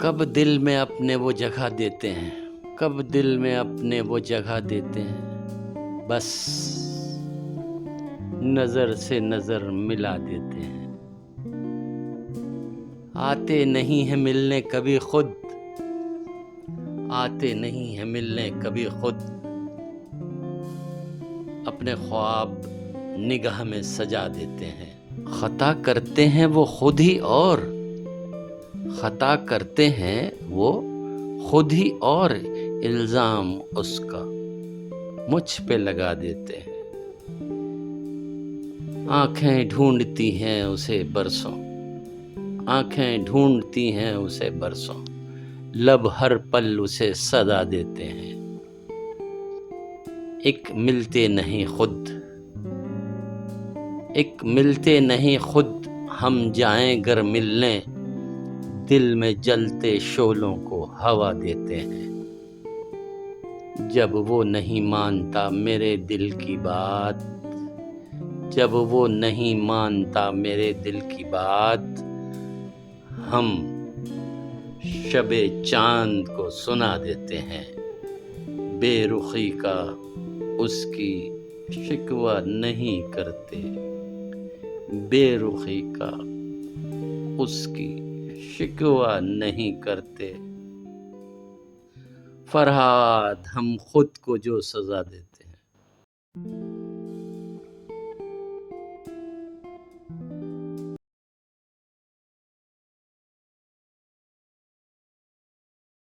کب دل میں اپنے وہ جگہ دیتے ہیں، کب دل میں اپنے وہ جگہ دیتے ہیں، بس نظر سے نظر ملا دیتے ہیں۔ آتے نہیں ہیں ملنے کبھی خود، آتے نہیں ہیں ملنے کبھی خود، اپنے خواب نگاہ میں سجا دیتے ہیں۔ خطا کرتے ہیں وہ خود ہی اور خطا کرتے ہیں وہ خود ہی اور الزام اس کا مجھ پہ لگا دیتے ہیں۔ آنکھیں ڈھونڈتی ہیں اسے برسوں، آنکھیں ڈھونڈتی ہیں اسے برسوں، لب ہر پل اسے صدا دیتے ہیں۔ ایک ملتے نہیں خود، ایک ملتے نہیں خود، ہم جائیں گر ملنے، دل میں جلتے شعلوں کو ہوا دیتے ہیں۔ جب وہ نہیں مانتا میرے دل کی بات، جب وہ نہیں مانتا میرے دل کی بات، ہم شب چاند کو سنا دیتے ہیں۔ بے رخی کا اس کی شکوہ نہیں کرتے، بے رخی کا اس کی شکوہ نہیں کرتے۔ فرہاد ہم خود کو جو سزا دیتے ہیں۔